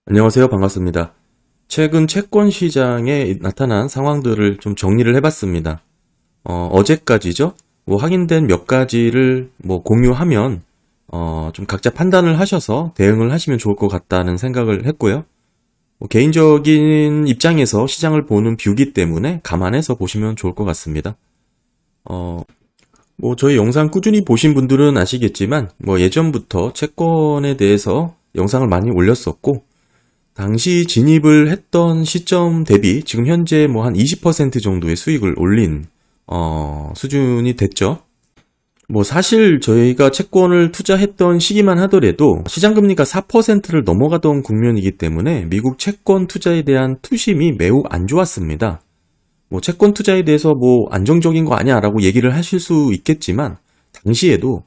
안녕하세요. 반갑습니다. 최근 채권 시장에 나타난 상황들을 좀 정리를 해봤습니다. 어제까지죠? 확인된 몇 가지를 공유하면, 좀 각자 판단을 하셔서 대응을 하시면 좋을 것 같다는 생각을 했고요. 개인적인 입장에서 시장을 보는 뷰기 때문에 감안해서 보시면 좋을 것 같습니다. 저희 영상 꾸준히 보신 분들은 아시겠지만, 예전부터 채권에 대해서 영상을 많이 올렸었고, 당시 진입을 했던 시점 대비 지금 현재 한 20% 정도의 수익을 올린 수준이 됐죠. 사실 저희가 채권을 투자했던 시기만 하더라도 시장금리가 4%를 넘어가던 국면이기 때문에 미국 채권 투자에 대한 투심이 매우 안 좋았습니다. 채권 투자에 대해서 안정적인 거 아니야 라고 얘기를 하실 수 있겠지만 당시에도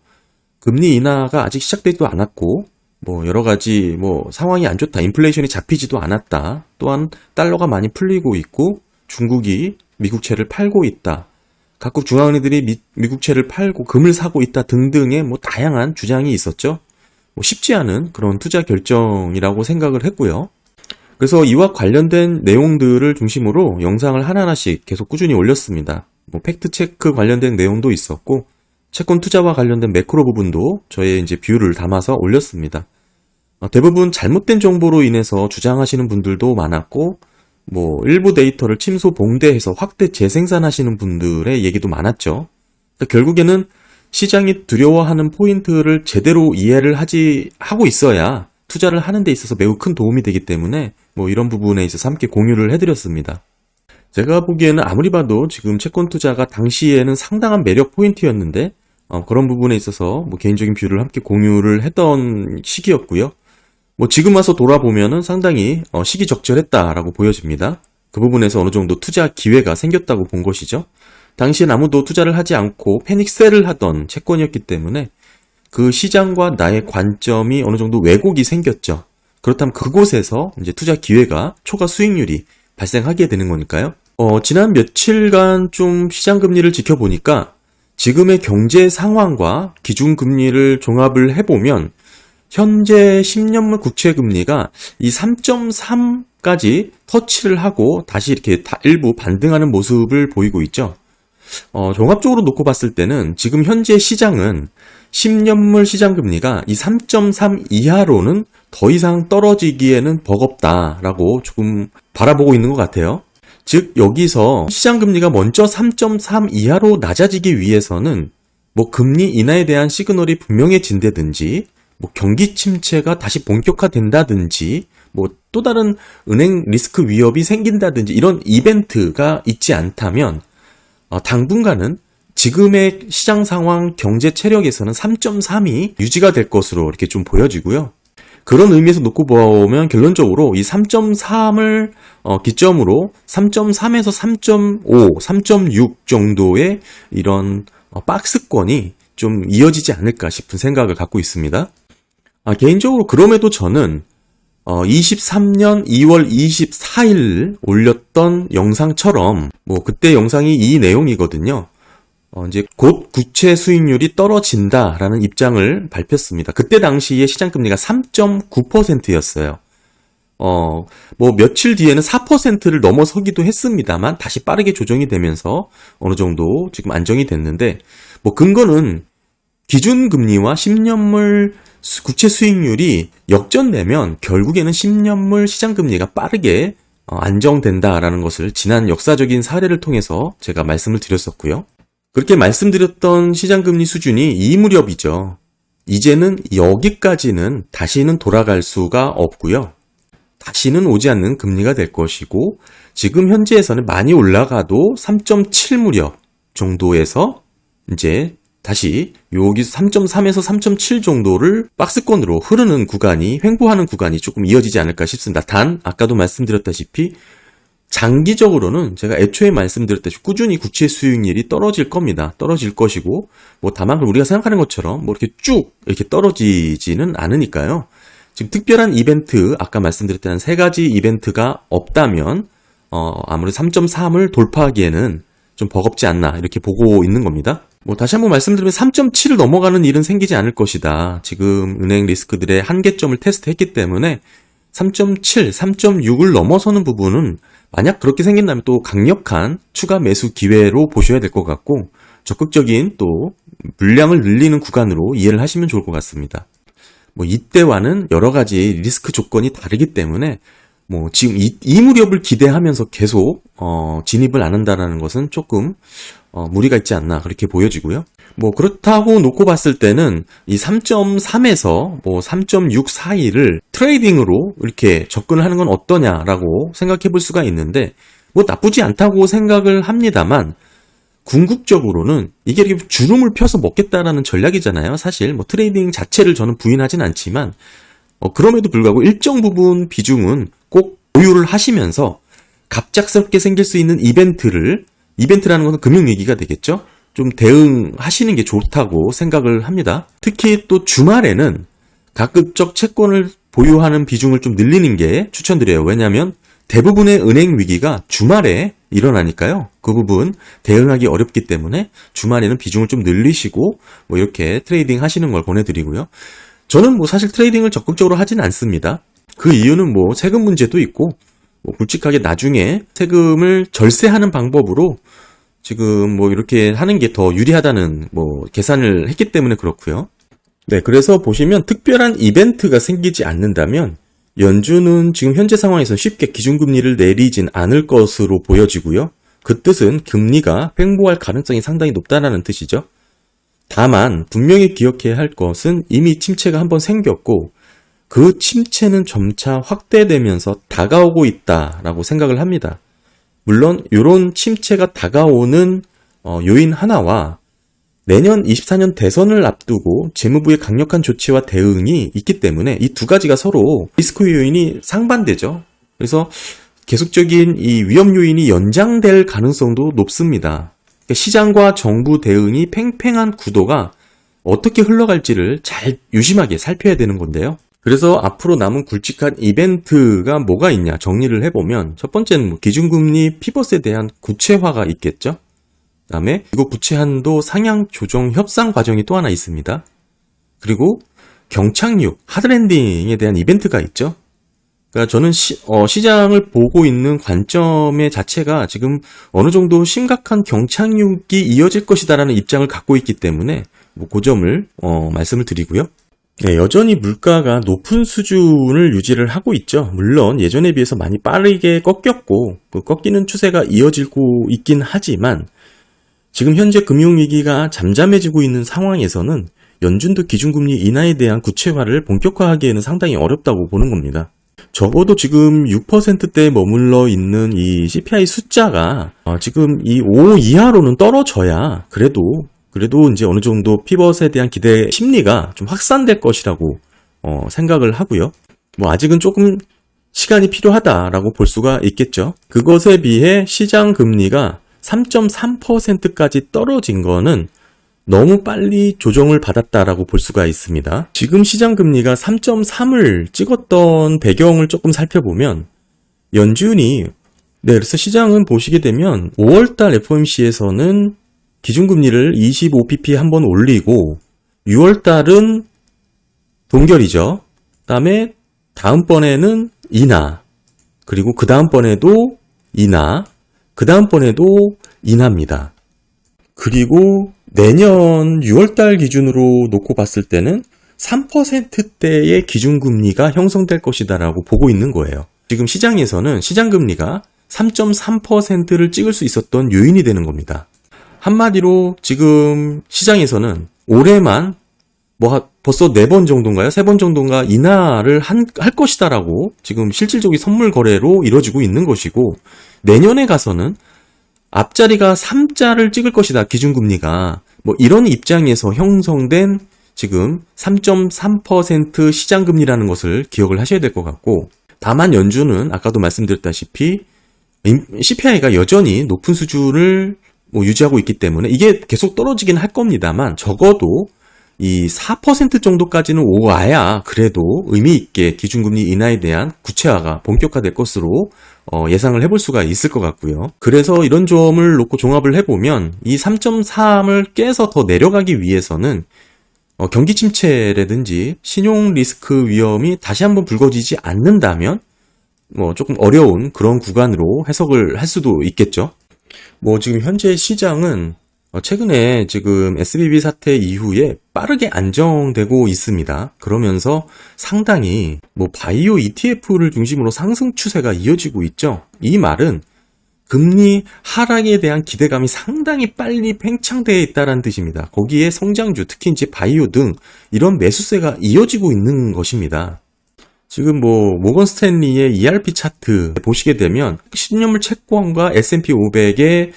금리 인하가 아직 시작되지도 않았고 여러 가지 상황이 안 좋다. 인플레이션이 잡히지도 않았다. 또한 달러가 많이 풀리고 있고 중국이 미국채를 팔고 있다. 각국 중앙은행들이 미국채를 팔고 금을 사고 있다 등등의 다양한 주장이 있었죠. 쉽지 않은 그런 투자 결정이라고 생각을 했고요. 그래서 이와 관련된 내용들을 중심으로 영상을 하나하나씩 계속 꾸준히 올렸습니다. 팩트체크 관련된 내용도 있었고 채권 투자와 관련된 매크로 부분도 저의 이제 뷰를 담아서 올렸습니다. 대부분 잘못된 정보로 인해서 주장하시는 분들도 많았고, 일부 데이터를 침소 봉대해서 확대 재생산하시는 분들의 얘기도 많았죠. 결국에는 시장이 두려워하는 포인트를 제대로 이해를 하고 있어야 투자를 하는 데 있어서 매우 큰 도움이 되기 때문에 이런 부분에 있어서 함께 공유를 해드렸습니다. 제가 보기에는 아무리 봐도 지금 채권 투자가 당시에는 상당한 매력 포인트였는데 그런 부분에 있어서 개인적인 뷰를 함께 공유를 했던 시기였고요. 지금 와서 돌아보면은 상당히 시기적절했다라고 보여집니다. 그 부분에서 어느 정도 투자 기회가 생겼다고 본 것이죠. 당시엔 아무도 투자를 하지 않고 패닉셀을 하던 채권이었기 때문에 그 시장과 나의 관점이 어느 정도 왜곡이 생겼죠. 그렇다면 그곳에서 이제 투자 기회가 초과 수익률이 발생하게 되는 거니까요. 지난 며칠간 좀 시장 금리를 지켜보니까 지금의 경제 상황과 기준금리를 종합을 해보면 현재 10년물 국채금리가 이 3.3까지 터치를 하고 다시 이렇게 일부 반등하는 모습을 보이고 있죠. 종합적으로 놓고 봤을 때는 지금 현재 시장은 10년물 시장금리가 이 3.3 이하로는 더 이상 떨어지기에는 버겁다라고 조금 바라보고 있는 것 같아요. 즉 여기서 시장금리가 먼저 3.3 이하로 낮아지기 위해서는 금리 인하에 대한 시그널이 분명해진다든지 경기 침체가 다시 본격화된다든지 또 다른 은행 리스크 위협이 생긴다든지 이런 이벤트가 있지 않다면 당분간은 지금의 시장 상황 경제 체력에서는 3.3이 유지가 될 것으로 이렇게 좀 보여지고요. 그런 의미에서 놓고 보면 결론적으로 이 3.3을 기점으로 3.3에서 3.5, 3.6 정도의 이런 박스권이 좀 이어지지 않을까 싶은 생각을 갖고 있습니다. 개인적으로 그럼에도 저는 23년 2월 24일 올렸던 영상처럼 그때 영상이 이 내용이거든요. 이제 곧 국채 수익률이 떨어진다라는 입장을 밝혔습니다. 그때 당시에 시장금리가 3.9%였어요. 며칠 뒤에는 4%를 넘어서기도 했습니다만 다시 빠르게 조정이 되면서 어느 정도 지금 안정이 됐는데 근거는 기준금리와 10년물 국채 수익률이 역전되면 결국에는 10년물 시장금리가 빠르게 안정된다라는 것을 지난 역사적인 사례를 통해서 제가 말씀을 드렸었고요. 그렇게 말씀드렸던 시장금리 수준이 이 무렵이죠. 이제는 여기까지는 다시는 돌아갈 수가 없고요. 다시는 오지 않는 금리가 될 것이고 지금 현재에서는 많이 올라가도 3.7 무렵 정도에서 이제 다시 여기서 3.3에서 3.7 정도를 박스권으로 흐르는 구간이 횡보하는 구간이 조금 이어지지 않을까 싶습니다. 단 아까도 말씀드렸다시피 장기적으로는 제가 애초에 말씀드렸다시피 꾸준히 국채 수익률이 떨어질 겁니다. 떨어질 것이고 다만 우리가 생각하는 것처럼 이렇게 쭉 이렇게 떨어지지는 않으니까요. 지금 특별한 이벤트 아까 말씀드렸던 세 가지 이벤트가 없다면 아무래도 3.3을 돌파하기에는 좀 버겁지 않나 이렇게 보고 있는 겁니다. 다시 한번 말씀드리면 3.7을 넘어가는 일은 생기지 않을 것이다. 지금 은행 리스크들의 한계점을 테스트했기 때문에 3.7, 3.6을 넘어서는 부분은 만약 그렇게 생긴다면 또 강력한 추가 매수 기회로 보셔야 될 것 같고, 적극적인 또 물량을 늘리는 구간으로 이해를 하시면 좋을 것 같습니다. 뭐 이때와는 여러 가지 리스크 조건이 다르기 때문에 뭐 지금 이 무렵을 기대하면서 계속 진입을 안 한다라는 것은 조금 무리가 있지 않나 그렇게 보여지고요. 뭐 그렇다고 놓고 봤을 때는 이 3.3에서 뭐 3.6 사이를 트레이딩으로 이렇게 접근을 하는 건 어떠냐라고 생각해 볼 수가 있는데, 뭐 나쁘지 않다고 생각을 합니다만, 궁극적으로는 이게 이렇게 주름을 펴서 먹겠다라는 전략이잖아요. 사실 뭐 트레이딩 자체를 저는 부인하진 않지만, 그럼에도 불구하고 일정 부분 비중은 꼭 보유를 하시면서 갑작스럽게 생길 수 있는 이벤트라는 것은 금융 위기가 되겠죠. 좀 대응하시는 게 좋다고 생각을 합니다. 특히 또 주말에는 가급적 채권을 보유하는 비중을 좀 늘리는 게 추천드려요. 왜냐하면 대부분의 은행 위기가 주말에 일어나니까요. 그 부분 대응하기 어렵기 때문에 주말에는 비중을 좀 늘리시고 뭐 이렇게 트레이딩 하시는 걸 권해드리고요. 저는 뭐 사실 트레이딩을 적극적으로 하진 않습니다. 그 이유는 뭐 세금 문제도 있고, 뭐 굵직하게 나중에 세금을 절세하는 방법으로 지금 뭐 이렇게 하는 게 더 유리하다는 뭐 계산을 했기 때문에 그렇고요. 네, 그래서 보시면 특별한 이벤트가 생기지 않는다면 연준은 지금 현재 상황에서 쉽게 기준금리를 내리진 않을 것으로 보여지고요. 그 뜻은 금리가 횡보할 가능성이 상당히 높다는 뜻이죠. 다만 분명히 기억해야 할 것은 이미 침체가 한번 생겼고, 그 침체는 점차 확대되면서 다가오고 있다라고 생각을 합니다. 물론 이런 침체가 다가오는 요인 하나와 내년 24년 대선을 앞두고 재무부의 강력한 조치와 대응이 있기 때문에 이 두 가지가 서로 리스크 요인이 상반되죠. 그래서 계속적인 이 위험 요인이 연장될 가능성도 높습니다. 그러니까 시장과 정부 대응이 팽팽한 구도가 어떻게 흘러갈지를 잘 유심하게 살펴야 되는 건데요. 그래서 앞으로 남은 굵직한 이벤트가 뭐가 있냐 정리를 해보면, 첫 번째는 기준금리 피벗에 대한 구체화가 있겠죠. 그 다음에 이거 구체 한도 상향 조정 협상 과정이 또 하나 있습니다. 그리고 경착륙, 하드랜딩에 대한 이벤트가 있죠. 그러니까 저는 시장을 보고 있는 관점의 자체가 지금 어느 정도 심각한 경착륙이 이어질 것이다라는 입장을 갖고 있기 때문에 뭐 그 점을 말씀을 드리고요. 네, 여전히 물가가 높은 수준을 유지를 하고 있죠. 물론 예전에 비해서 많이 빠르게 꺾였고 그 꺾이는 추세가 이어지고 있긴 하지만, 지금 현재 금융위기가 잠잠해지고 있는 상황에서는 연준도 기준금리 인하에 대한 구체화를 본격화하기에는 상당히 어렵다고 보는 겁니다. 적어도 지금 6%대에 머물러 있는 이 CPI 숫자가 지금 이 5 이하로는 떨어져야 그래도 이제 어느 정도 피벗에 대한 기대 심리가 좀 확산될 것이라고 생각을 하고요. 뭐 아직은 조금 시간이 필요하다라고 볼 수가 있겠죠. 그것에 비해 시장 금리가 3.3%까지 떨어진 거는 너무 빨리 조정을 받았다라고 볼 수가 있습니다. 지금 시장 금리가 3.3을 찍었던 배경을 조금 살펴보면, 연준이 그래서 시장은 보시게 되면 5월달 FOMC에서는 기준금리를 25bp 한번 올리고 6월달은 동결이죠. 그다음에 다음번에는 인하, 그리고 그 다음번에도 인하, 그 다음번에도 인하입니다. 그리고 내년 6월달 기준으로 놓고 봤을 때는 3%대의 기준금리가 형성될 것이다라고 보고 있는 거예요. 지금 시장에서는 시장금리가 3.3%를 찍을 수 있었던 요인이 되는 겁니다. 한마디로 지금 시장에서는 올해만 뭐 벌써 4번 정도인가요? 3번 정도인가 인하를 할 것이다라고 지금 실질적인 선물 거래로 이루어지고 있는 것이고, 내년에 가서는 앞자리가 3자를 찍을 것이다, 기준금리가. 뭐 이런 입장에서 형성된 지금 3.3% 시장금리라는 것을 기억을 하셔야 될 것 같고, 다만 연준은 아까도 말씀드렸다시피 CPI가 여전히 높은 수준을 유지하고 있기 때문에 이게 계속 떨어지긴 할 겁니다만, 적어도 이 4% 정도까지는 오와야 그래도 의미 있게 기준금리 인하에 대한 구체화가 본격화될 것으로 예상을 해볼 수가 있을 것 같고요. 그래서 이런 점을 놓고 종합을 해보면 이 3.3을 깨서 더 내려가기 위해서는 경기 침체라든지 신용 리스크 위험이 다시 한번 불거지지 않는다면 조금 어려운 그런 구간으로 해석을 할 수도 있겠죠. 지금 현재 시장은 최근에 지금 SVB 사태 이후에 빠르게 안정되고 있습니다. 그러면서 상당히 바이오 ETF를 중심으로 상승 추세가 이어지고 있죠. 이 말은 금리 하락에 대한 기대감이 상당히 빨리 팽창되어 있다는 뜻입니다. 거기에 성장주, 특히 이제 바이오 등 이런 매수세가 이어지고 있는 것입니다. 지금 모건 스탠리의 ERP 차트 보시게 되면 신용물 채권과 S&P 500의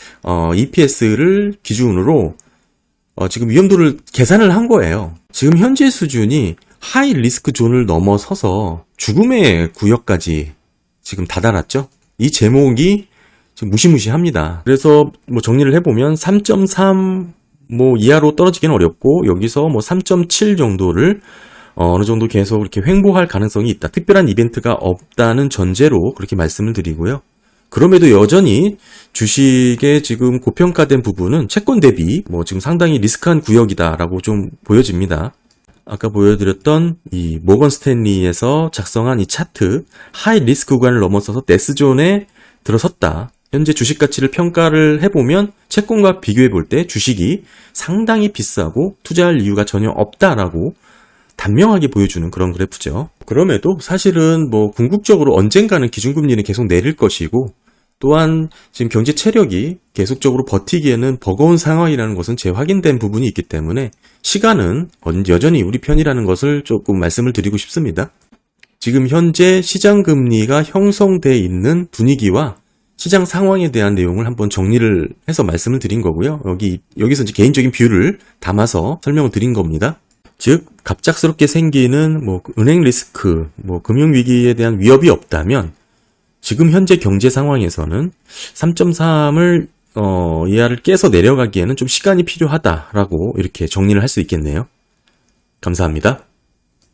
EPS를 기준으로 지금 위험도를 계산을 한 거예요. 지금 현재 수준이 하이 리스크 존을 넘어서서 죽음의 구역까지 지금 다다랐죠. 이 제목이 지금 무시무시합니다. 그래서 정리를 해보면 3.3 이하로 떨어지기는 어렵고 여기서 3.7 정도를 어느 정도 계속 이렇게 횡보할 가능성이 있다. 특별한 이벤트가 없다는 전제로 그렇게 말씀을 드리고요. 그럼에도 여전히 주식의 지금 고평가된 부분은 채권 대비 지금 상당히 리스크한 구역이다라고 좀 보여집니다. 아까 보여드렸던 이 모건 스탠리에서 작성한 이 차트, 하이 리스크 구간을 넘어서서 데스존에 들어섰다. 현재 주식 가치를 평가를 해보면 채권과 비교해 볼 때 주식이 상당히 비싸고 투자할 이유가 전혀 없다라고 단명하게 보여주는 그런 그래프죠. 그럼에도 사실은 궁극적으로 언젠가는 기준금리는 계속 내릴 것이고 또한 지금 경제 체력이 계속적으로 버티기에는 버거운 상황이라는 것은 재확인된 부분이 있기 때문에 시간은 여전히 우리 편이라는 것을 조금 말씀을 드리고 싶습니다. 지금 현재 시장 금리가 형성되어 있는 분위기와 시장 상황에 대한 내용을 한번 정리를 해서 말씀을 드린 거고요. 여기서 이제 개인적인 뷰를 담아서 설명을 드린 겁니다. 즉, 갑작스럽게 생기는 은행 리스크, 금융위기에 대한 위협이 없다면 지금 현재 경제 상황에서는 3.3을 이하를 깨서 내려가기에는 좀 시간이 필요하다라고 이렇게 정리를 할 수 있겠네요. 감사합니다.